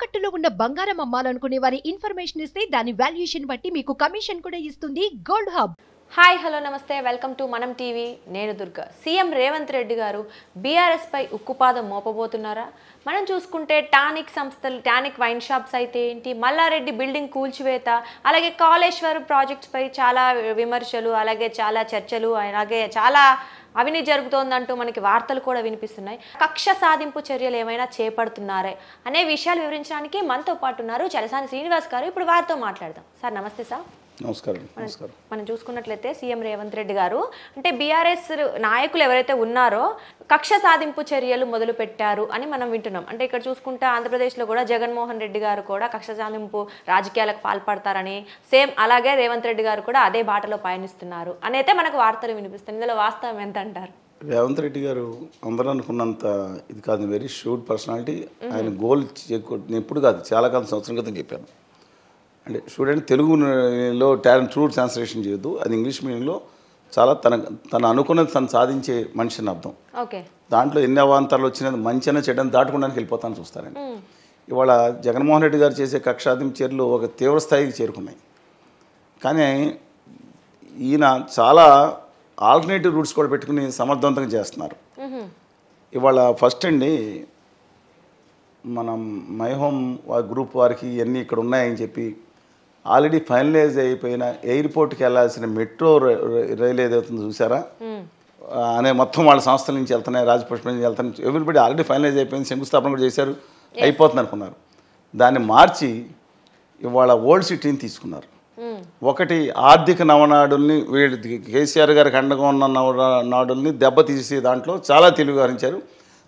తాకట్టులో ఉన్న బంగారం అమ్మాలనుకునే వారి ఇన్ఫర్మేషన్ ఇస్తే దాని వాల్యుయేషన్ బట్టి మీకు కమిషన్ కూడా ఇస్తుంది గోల్డ్ హబ్. హాయ్ హలో నమస్తే వెల్కమ్ టు మనం టీవీ. నేను దుర్గా. సీఎం రేవంత్ రెడ్డి గారు బీఆర్ఎస్ పై ఉక్కుపాదం మోపబోతున్నారా? మనం చూసుకుంటే టానిక్ సంస్థలు, టానిక్ వైన్ షాప్స్ అయితే ఏంటి, మల్లారెడ్డి బిల్డింగ్ కూల్చివేత, అలాగే కాళేశ్వరం ప్రాజెక్ట్స్ పై చాలా విమర్శలు, అలాగే చాలా చర్చలు, అలాగే చాలా అవినీతి జరుగుతోందంటూ మనకి వార్తలు కూడా వినిపిస్తున్నాయి. కక్ష సాధింపు చర్యలు ఏమైనా చేపడుతున్నారే అనే విషయాలు వివరించడానికి మనతో పాటు ఉన్నారు చలసాని శ్రీనివాస్ గారు. ఇప్పుడు వారితో మాట్లాడదాం. సార్ నమస్తే. సార్ నమస్కారం. మనం చూసుకున్నట్లయితే సీఎం రేవంత్ రెడ్డి గారు అంటే బీఆర్ఎస్ నాయకులు ఎవరైతే ఉన్నారో కక్ష సాధింపు చర్యలు మొదలు పెట్టారు అని మనం వింటున్నాం. అంటే ఇక్కడ చూసుకుంటే ఆంధ్రప్రదేశ్లో కూడా జగన్మోహన్ రెడ్డి గారు కూడా కక్ష సాధింపు రాజకీయాలకు పాల్పడతారని, సేమ్ అలాగే రేవంత్ రెడ్డి గారు కూడా అదే బాటలో పయనిస్తున్నారు అని అయితే మనకు వార్తలు వినిపిస్తుంది. ఇందులో వాస్తవం ఎంత అంటారు? రేవంత్ రెడ్డి గారు అందరూ అనుకున్నంత ఇది కాదు. Very shoot personality. ఆయన గోల్ ఎప్పుడు కాదు, చాలా కాలం సంవత్సరం క్రితం చెప్పాను. అంటే స్టూడెంట్ తెలుగులో ట్రూ ట్రాన్స్లేషన్ చేయొద్దు, అది ఇంగ్లీష్ మీడియంలో చాలా తన అనుకున్నది తను సాధించే మనిషిని అర్థం. ఓకే. దాంట్లో ఎన్ని అవాంతరాలు వచ్చినది మంచిగా చెడ్డని దాటుకోవడానికి వెళ్ళిపోతాను చూస్తారని. ఇవాళ జగన్మోహన్ రెడ్డి గారు చేసే కక్షాదింపు చర్యలు ఒక తీవ్ర స్థాయికి చేరుకున్నాయి. కానీ ఈయన చాలా ఆల్టర్నేటివ్ రూట్స్ కూడా పెట్టుకుని సమర్థవంతంగా చేస్తున్నారు. ఇవాళ ఫస్ట్ అండి, మనం మై హోమ్ గ్రూప్ వారికి ఇవన్నీ ఇక్కడ ఉన్నాయని చెప్పి ఆల్రెడీ ఫైనలైజ్ అయిపోయిన ఎయిర్పోర్ట్కి వెళ్ళాల్సిన మెట్రో రైలు ఏదవుతుందో చూసారా అనే మొత్తం వాళ్ళ సంస్థల నుంచి వెళ్తున్నాయి, రాజపుష్ప నుంచి వెళ్తున్నాయి. ఎవ్రీబడి ఆల్రెడీ ఫైనలైజ్ అయిపోయింది, శంకుస్థాపన కూడా చేశారు, అయిపోతుంది అనుకున్నారు. దాన్ని మార్చి ఇవాళ ఓల్డ్ సిటీని తీసుకున్నారు. ఒకటి ఆర్థిక నవనాడుల్ని, వీళ్ళు కేసీఆర్ గారికి అండగా ఉన్న నవనాడుల్ని దెబ్బతీసే దాంట్లో చాలా తెలివి వ్యవహరించారు.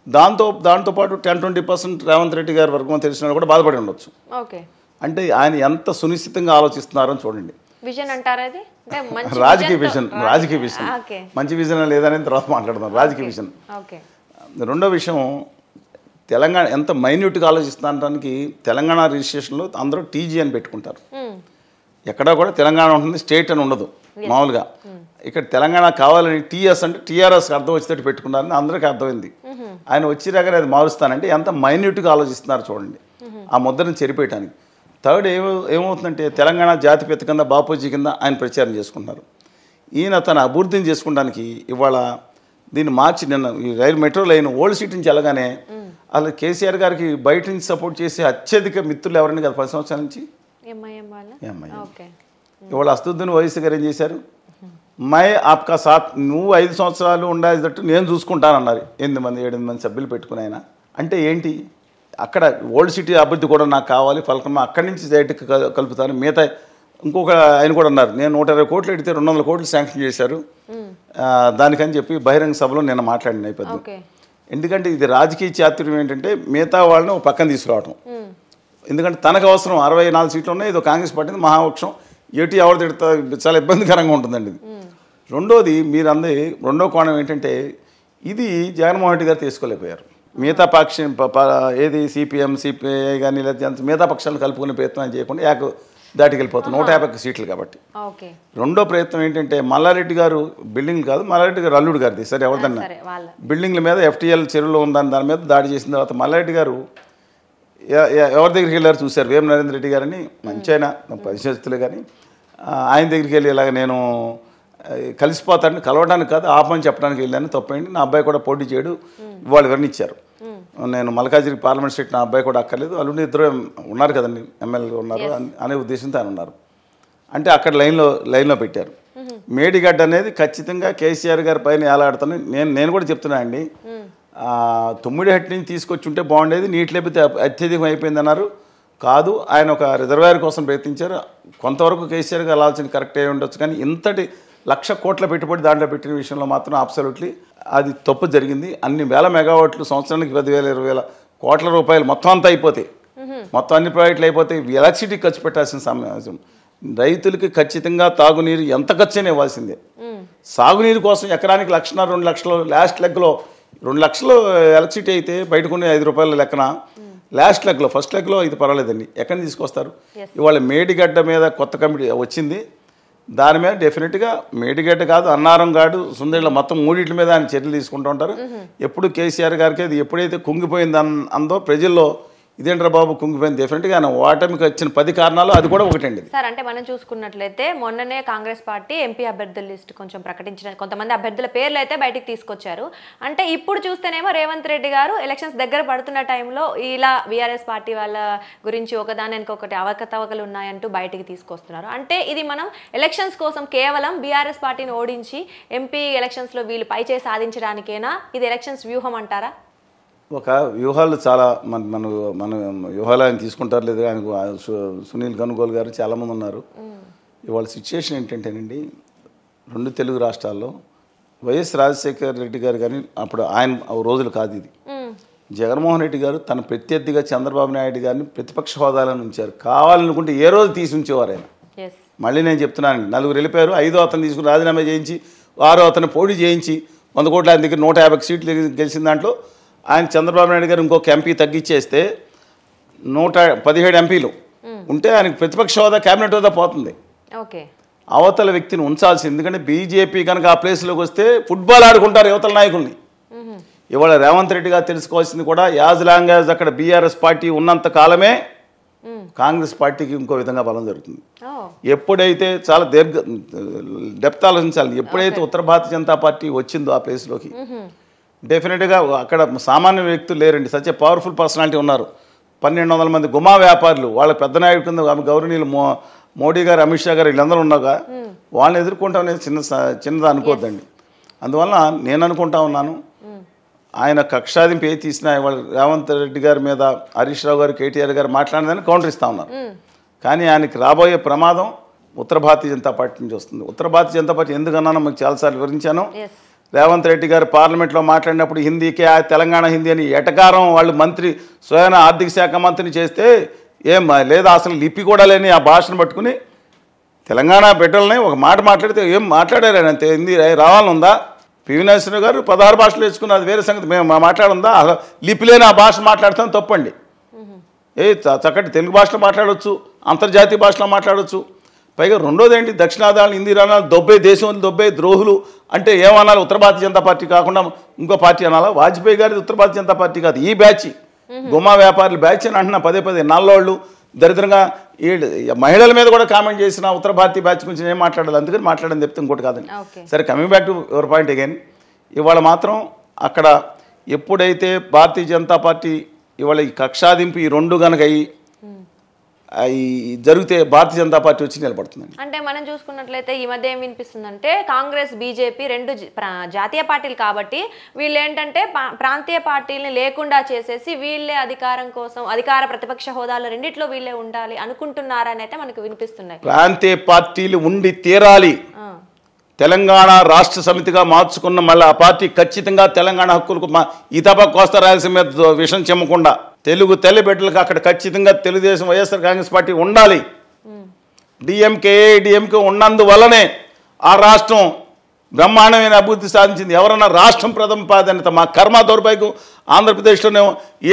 దాంతోపాటు 10-20% రేవంత్ రెడ్డి గారి వర్గం తెలిసిన కూడా బాధపడి ఉండొచ్చు. ఓకే. అంటే ఆయన ఎంత సునిశ్చితంగా ఆలోచిస్తున్నారని చూడండి. విజన్ అంటారా? అది రాజకీయ విజన్ మంచి విజన్ లేదనేది తర్వాత మాట్లాడదాం. రాజకీయ విజన్. రెండో విషయం, తెలంగాణ ఎంత మైన్యూట్గా ఆలోచిస్తానికి తెలంగాణ రిజిస్ట్రేషన్లో అందరూ టీజీ అని పెట్టుకుంటారు. ఎక్కడా కూడా తెలంగాణ ఉంటుంది, స్టేట్ అని ఉండదు మామూలుగా. ఇక్కడ తెలంగాణ కావాలని టీఎస్ అంటే టీఆర్ఎస్కి అర్థం వచ్చేటట్టు పెట్టుకున్నారని అందరికీ అర్థమైంది. ఆయన వచ్చి దగ్గర అది మారుస్తానంటే ఎంత మైన్యూట్గా ఆలోచిస్తున్నారు చూడండి, ఆ ముద్రను చెరిపేయటానికి. థర్డ్ ఏమవుతుందంటే, తెలంగాణ జాతిపిత కింద, బాపూజీ కింద ఆయన ప్రచారం చేసుకుంటున్నారు. ఈయన తన అభివృద్ధిని చేసుకోవడానికి ఇవాళ దీన్ని మార్చి, నిన్న ఈ రైలు మెట్రో లైన్ ఓల్డ్ సిటీ నుంచి వెళ్ళగానే అసలు కేసీఆర్ గారికి బయట నుంచి సపోర్ట్ చేసే అత్యధిక మిత్రులు ఎవరైనా కదా 10 సంవత్సరాల నుంచి ఎంఐఎం. ఇవాళ అసదుద్దీన్ ఓవైసీ గారు ఏం చేశారు, మై ఆప్కా సాత్, నువ్వు 5 సంవత్సరాలు ఉండాల్సినట్టు నేను చూసుకుంటానన్నారు. 8 మంది సభ్యులు పెట్టుకుని ఆయన. అంటే ఏంటి, అక్కడ ఓల్డ్ సిటీ అభివృద్ధి కూడా నాకు కావాలి, ఫలకం అక్కడి నుంచి డైరెక్ట్ కలుపుతాను. మిగతా ఇంకొక ఆయన కూడా అన్నారు, నేను 120 కోట్లు ఎడితే 200 కోట్లు శాంక్షన్ చేశారు దానికని చెప్పి బహిరంగ సభలో నేను మాట్లాడిన నేపథ్యం. ఎందుకంటే ఇది రాజకీయ చాతుర్యం ఏంటంటే, మిగతా వాళ్ళని ఒక పక్కన తీసుకురావటం. ఎందుకంటే తనకు అవసరం 64 సీట్లు ఉన్నాయి, ఇది కాంగ్రెస్ పార్టీ మహాపక్షం, ఏటి ఎవరు తిడతా, చాలా ఇబ్బందికరంగా ఉంటుందండి ఇది. రెండోది, మీరు రెండో కోణం ఏంటంటే, ఇది జగన్మోహన్ రెడ్డి గారు తీసుకోలేకపోయారు. మిగతా పక్షం ఏది సిపిఎం, సిపిఐ కానీ లేదా మిగతా పక్షాలను కలుపుకునే ప్రయత్నం చేయకుండా దాటికి వెళ్ళిపోతుంది 150 సీట్లు కాబట్టి. రెండో ప్రయత్నం ఏంటంటే, మల్లారెడ్డి గారు బిల్డింగ్ కాదు, మల్లారెడ్డి గారు అల్లుడు గారిది, సరే ఎవరిదన్నా బిల్డింగ్ల మీద FTL చెరువులో ఉందని దాని మీద దాడి చేసిన తర్వాత మల్లారెడ్డి గారు ఎవరి దగ్గరికి వెళ్ళారు చూశారు, వేం నరేంద్ర రెడ్డి గారని, మంచి ఆయన పరిశోధితులే. కానీ ఆయన దగ్గరికి వెళ్ళి ఇలాగ నేను కలిసిపోతాడని, కలవడానికి కాదు ఆపమని చెప్పడానికి వెళ్ళాను, తప్పండి, నా అబ్బాయి కూడా పోటీ చేయడు, వాళ్ళు వివరించారు. నేను మల్కాజిగిరి పార్లమెంట్ స్టేట్, నా అబ్బాయి కూడా అక్కర్లేదు, అల్లుడి ఇద్దరు ఉన్నారు కదండి, ఎమ్మెల్యేలు ఉన్నారు అనే ఉద్దేశంతో ఆయన ఉన్నారు. అంటే అక్కడ లైన్లో పెట్టారు. మేడిగడ్డ అనేది ఖచ్చితంగా కేసీఆర్ గారి పైన ఏలాడుతాను. నేను కూడా చెప్తున్నా అండి, తుమ్మిడిహట్టి నుంచి తీసుకొచ్చి ఉంటే బాగుండేది, నీటి లభ్యత అత్యధికం అయిపోయింది అన్నారు. కాదు, ఆయన ఒక రిజర్వాయర్ కోసం ప్రయత్నించారు. కొంతవరకు కేసీఆర్ గారు ఆలోచన కరెక్ట్ అయి ఉండొచ్చు, కానీ ఇంతటి 1,00,000 కోట్ల పెట్టుబడి దాంట్లో పెట్టిన విషయంలో మాత్రం అబ్సల్యూట్లీ అది తప్పు జరిగింది. అన్ని వేల మెగావాట్లు, సంవత్సరానికి 10,000-20,000 కోట్ల రూపాయలు మొత్తం అంతా అయిపోతాయి, మొత్తం అన్ని ప్రాజెక్టులు అయిపోతాయి. ఎలక్ట్రిసిటీ ఖర్చు పెట్టాల్సిన సమయం. రైతులకి ఖచ్చితంగా తాగునీరు ఎంత ఖర్చు అయినా ఇవ్వాల్సిందే. సాగునీరు కోసం ఎకరానికి 1,00,000-2 లక్షలు, లాస్ట్ లెగ్లో 2 లక్షలు ఎలక్ట్రిసిటీ అయితే బయటకునే 5 రూపాయల లెక్కన, లాస్ట్ లెగ్లో ఫస్ట్ లెగ్లో ఇది పర్వాలేదండి. ఎక్కడి నుంచి తీసుకొస్తారు? ఇవాళ మేడిగడ్డ మీద కొత్త కమిటీ వచ్చింది, దాని మీద డెఫినెట్గా మేడిగడ్డ కాదు, అన్నారం కాదు, సుందరిలో మొత్తం మూడింటి మీద ఆయన చర్యలు తీసుకుంటూ ఉంటారు. ఎప్పుడు కేసీఆర్ గారికి అది ఎప్పుడైతే కుంగిపోయింది అందో ప్రజల్లో ఇదేంట్రా బాబు కుంగిపోయింది. డెఫినెట్గా ఆయన ఓటమికి వచ్చిన 10 కారణాలు అది కూడా ఒకటండి. సార్ అంటే మనం చూసుకున్నట్లయితే మొన్ననే కాంగ్రెస్ పార్టీ ఎంపీ అభ్యర్థుల లిస్ట్ కొంచెం ప్రకటించిన కొంతమంది అభ్యర్థుల పేర్లు అయితే బయటికి తీసుకొచ్చారు. అంటే ఇప్పుడు చూస్తేనేమో రేవంత్ రెడ్డి గారు ఎలక్షన్స్ దగ్గర పడుతున్న టైంలో ఇలా బీఆర్ఎస్ పార్టీ వాళ్ళ గురించి ఒకదాని ఇంకొకటి అవకతవకలు ఉన్నాయంటూ బయటికి తీసుకొస్తున్నారు. అంటే ఇది మనం ఎలక్షన్స్ కోసం కేవలం బీఆర్ఎస్ పార్టీని ఓడించి ఎంపీ ఎలక్షన్స్లో వీళ్ళు పైచే సాధించడానికేనా ఇది ఎలక్షన్స్ వ్యూహం అంటారా? ఒక వ్యూహాలు చాలా మన వ్యూహాలు ఆయన తీసుకుంటారు లేదు. ఆయనకు సునీల్ గనుగోలు గారు చాలామంది ఉన్నారు. ఇవాళ సిచ్యుయేషన్ ఏంటంటేనండి, 2 తెలుగు రాష్ట్రాల్లో వైఎస్ రాజశేఖర రెడ్డి గారు కానీ అప్పుడు ఆయన రోజులు కాదు ఇది. జగన్మోహన్ రెడ్డి గారు తన ప్రత్యర్థిగా చంద్రబాబు నాయుడు గారిని ప్రతిపక్ష హోదాలను ఉంచారు. కావాలనుకుంటే ఏ రోజు తీసి ఉంచేవారు ఆయన. మళ్ళీ నేను చెప్తున్నానండి, 4 వెళ్ళిపోయారు, 5వ అతను తీసుకుని రాజీనామా చేయించి 6వ అతను పోటీ చేయించి 100 కోట్ల ఆయన దగ్గర 150 సీట్లు గెలిచిన దాంట్లో ఆయన చంద్రబాబు నాయుడు గారు ఇంకొక ఎంపీ తగ్గించేస్తే 117 ఎంపీలు ఉంటే ఆయనకు ప్రతిపక్ష హోదా క్యాబినెట్ హోదా పోతుంది. అవతల వ్యక్తిని ఉంచాల్సింది. ఎందుకంటే బీజేపీ కనుక ఆ ప్లేస్లోకి వస్తే ఫుట్బాల్ ఆడుకుంటారు యువతల నాయకుల్ని. ఇవాళ రేవంత్ రెడ్డి గారు తెలుసుకోవాల్సింది కూడా యాజ్ లాంగ్ యాజ్ అక్కడ బీఆర్ఎస్ పార్టీ ఉన్నంత కాలమే కాంగ్రెస్ పార్టీకి ఇంకో విధంగా బలం జరుగుతుంది. ఎప్పుడైతే చాలా డెప్త్ ఆలోచించాలి. ఎప్పుడైతే ఉత్తర భారతీయ జనతా పార్టీ వచ్చిందో ఆ ప్లేస్లోకి డెఫినెట్గా అక్కడ సామాన్య వ్యక్తులు లేరండి. సచ్ ఏ పవర్ఫుల్ పర్సనాలిటీ ఉన్నారు. 1200 మంది గుమా వ్యాపారులు, వాళ్ళ పెద్ద నాయకుడి కింద గౌరవనీయులు మోడీ గారు, అమిత్ షా గారు వీళ్ళందరూ ఉన్నాగా వాళ్ళని ఎదుర్కొంటాం అనేది చిన్నది అనుకోవద్దండి. అందువల్ల నేను అనుకుంటా ఉన్నాను, ఆయన కక్షాదింపు ఏ తీసినా ఇవాళ రేవంత్ రెడ్డి గారి మీద హరీష్ రావు గారు, కేటీఆర్ గారు మాట్లాడినదని కౌంటర్ ఇస్తా ఉన్నారు. కానీ ఆయనకి రాబోయే ప్రమాదం ఉత్తర భారతీయ జనతా పార్టీ నుంచి వస్తుంది. ఉత్తర భారతీయ జనతా పార్టీ ఎందుకన్నానో మీకు చాలాసార్లు వివరించాను. రేవంత్ రెడ్డి గారు పార్లమెంట్లో మాట్లాడినప్పుడు హిందీకే తెలంగాణ హిందీ అని ఎటకారం వాళ్ళు మంత్రి స్వయం ఆర్థిక శాఖ మంత్రిని చేస్తే లేదా అసలు లిపి కూడా లేని ఆ భాషను పట్టుకుని తెలంగాణ బిడ్డలని ఒక మాట మాట్లాడితే ఏం మాట్లాడారు ఆయన అంతే. హిందీ రావాలని ఉందా? పివి నరసింహ గారు 16 భాషలు నేర్చుకున్నారు, అది వేరే సంగతి. మేము మాట్లాడుందా? లిపి లేని ఆ భాష మాట్లాడతాం తప్పండి. చక్కటి తెలుగు భాషలో మాట్లాడవచ్చు, అంతర్జాతీయ భాషలో మాట్లాడవచ్చు. పైగా రెండోది ఏంటి, దక్షిణాదాలు హిందీ రానాలు దొబ్బే దేశం దొబ్బే ద్రోహులు అంటే ఏమనాలి? ఉత్తర భారతీయ జనతా పార్టీ కాకుండా ఇంకో పార్టీ అనాలా? వాజ్పేయి గారిది ఉత్తర భారతీయ జనతా పార్టీ కాదు, ఈ బ్యాచ్ గుమా వ్యాపారులు బ్యాచ్ అని అంటున్నా. 10 నల్లోళ్ళు దరిద్రంగా మహిళల మీద కూడా కామెంట్ చేసిన ఉత్తర భారతీయ బ్యాచ్ గురించి ఏం మాట్లాడాలి? అందుకని మాట్లాడని చెప్తే ఇంకోటి కాదండి. సరే, coming back to your point again, ఇవాళ మాత్రం అక్కడ ఎప్పుడైతే భారతీయ జనతా పార్టీ ఇవాళ ఈ కక్షాదింపు ఈ 2 కనుక జరిగితే భారతీయ జనతా పార్టీ వచ్చి నిలబడుతుంది. అంటే మనం చూసుకున్నట్లయితే ఈ మధ్య ఏం వినిపిస్తుందంటే కాంగ్రెస్ బీజేపీ 2 జాతీయ పార్టీలు కాబట్టి వీళ్ళు ఏంటంటే ప్రాంతీయ పార్టీలని లేకుండా చేసేసి వీళ్ళే అధికారం కోసం అధికార ప్రతిపక్ష హోదాలో రెండిట్లో వీళ్ళే ఉండాలి అనుకుంటున్నారని అయితే మనకు వినిపిస్తున్నాయి. ప్రాంతీయ పార్టీలు ఉండి తీరాలి. తెలంగాణ రాష్ట్ర సమితిగా మార్చుకున్న మళ్ళీ ఆ పార్టీ ఖచ్చితంగా తెలంగాణ హక్కులకు ఈ తప్ప కోస్తా రాయలసీమ మీద విషం చెమ్మకుండా తెలుగు తల్లి బిడ్డలకు అక్కడ ఖచ్చితంగా తెలుగుదేశం వైఎస్ఆర్ కాంగ్రెస్ పార్టీ ఉండాలి. డిఎంకే ఉన్నందువల్లనే ఆ రాష్ట్రం బ్రహ్మాండమైన అభివృద్ధి సాధించింది. ఎవరన్నా రాష్ట్రం ప్రథమ ప్రాధాన్యత. మా కర్మ దౌర్భాగ్యం ఆంధ్రప్రదేశ్లోనే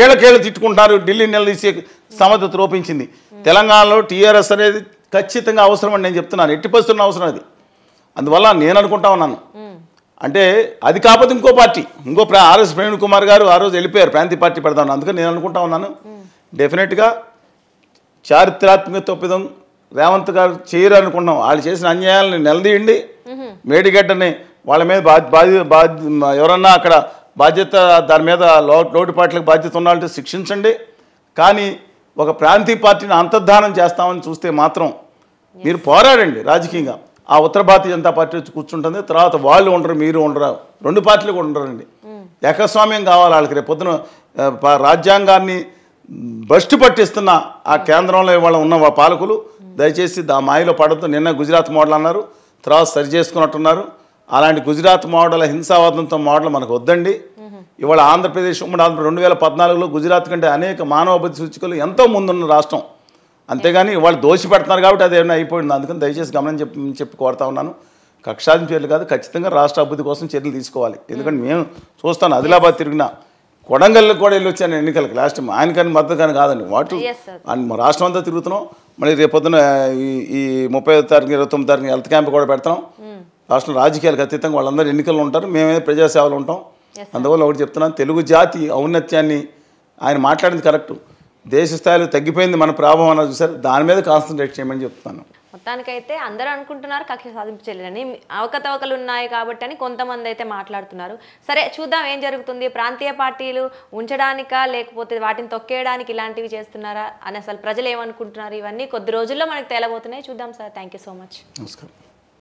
ఏళ్ళకేళ్ళు తిట్టుకుంటున్నారు. ఢిల్లీ నిలదీసే సమర్థత రూపించింది. తెలంగాణలో టీఆర్ఎస్ అనేది ఖచ్చితంగా అవసరం అని నేను చెప్తున్నాను. ఎట్టి పరిస్థితుల్లో అవసరం అది. అందువల్ల నేను అనుకుంటా ఉన్నాను, అంటే అది కాకపోతే ఇంకో పార్టీ ఆర్ఎస్ ప్రవీణ్ కుమార్ గారు ఆ రోజు వెళ్ళిపోయారు, ప్రాంతీయ పార్టీ పెడతాను. అందుకని నేను అనుకుంటా ఉన్నాను, డెఫినెట్గా చారిత్రాత్మక తప్పిదం రేవంత్ గారు చేయరు అనుకుంటున్నాం. వాళ్ళు చేసిన అన్యాయాలను నిలదీయండి. మేడిగడ్డని వాళ్ళ మీద ఎవరన్నా అక్కడ బాధ్యత దాని మీద లోటుపాట్లకు బాధ్యత ఉన్నారంటే శిక్షించండి. కానీ ఒక ప్రాంతీయ పార్టీని అంతర్ధానం చేస్తామని చూస్తే మాత్రం మీరు పోరాడండి రాజకీయంగా. ఆ ఉత్తర భారతీయ జనతా పార్టీ వచ్చి కూర్చుంటుంది, తర్వాత వాళ్ళు ఉండరు, మీరు ఉండరు, 2 పార్టీలు కూడా ఉండరండి. ఏకస్వామ్యం కావాలి వాళ్ళకి. రేపు పొద్దున రాజ్యాంగాన్ని భ్రష్టు పట్టిస్తున్న ఆ కేంద్రంలో ఇవాళ ఉన్న పాలకులు దయచేసి ఆ మాయలో పడద్దు. నిన్న గుజరాత్ మోడల్ అన్నారు, తర్వాత సరి చేసుకున్నట్టున్నారు. అలాంటి గుజరాత్ మోడల్ హింసావాదంతో మోడల్ మనకు వద్దండి. ఇవాళ ఆంధ్రప్రదేశ్ ఉమ్మడి 2014లో గుజరాత్ కంటే అనేక మానవాభివృద్ధి సూచికలు ఎంతో ముందున్న రాష్ట్రం. అంతేగాని వాళ్ళు దోషి పెడుతున్నారు కాబట్టి అది ఏమైనా అయిపోయింది. అందుకని దయచేసి గమనం చెప్పి కోరుతా ఉన్నాను. కక్షాదింపు చర్యలు కాదు, ఖచ్చితంగా రాష్ట్ర అభివృద్ధి కోసం చర్యలు తీసుకోవాలి. ఎందుకంటే మేము చూస్తాను, ఆదిలాబాద్ తిరిగినా, కొడంగల్కి కూడా వెళ్ళి వచ్చాను ఎన్నికలకు లాస్ట్ టైం. ఆయనకని మద్దతు కానీ కాదండి, వాటి రాష్ట్రం అంతా తిరుగుతున్నాం. మళ్ళీ రేపొద్దున ఈ 30వ తారీఖు 29వ తారీఖు హెల్త్ క్యాంప్ కూడా పెడతాం. రాష్ట్రం రాజకీయాలకు అతీతంగా వాళ్ళందరూ ఎన్నికల్లో ఉంటారు, మేమే ప్రజాసేవలు ఉంటాం. అందువల్ల ఒకటి చెప్తున్నాను, తెలుగు జాతి ఔన్నత్యాన్ని ఆయన మాట్లాడింది కరెక్టు. దేశ స్థాయిలో తగ్గిపోయింది మన ప్రాభం అన్నది చూసారు, దాని మీద కాన్సన్ట్రేట్ చేయమని చెప్తాను. మొత్తానికైతే అందరూ అనుకుంటున్నారు కక్ష సాధింపు చర్యలని, అవకతవకలు ఉన్నాయి కాబట్టి అని కొంతమంది అయితే మాట్లాడుతున్నారు. సరే చూద్దాం ఏం జరుగుతుంది. ప్రాంతీయ పార్టీలు ఉంచడానికా లేకపోతే వాటిని తొక్కేయడానికి ఇలాంటివి చేస్తున్నారా అని అసలు ప్రజలు ఏమనుకుంటున్నారు, ఇవన్నీ కొద్ది రోజుల్లో మనకు తేలబోతున్నాయి. చూద్దాం sir. Thank you so much. నమస్కారం.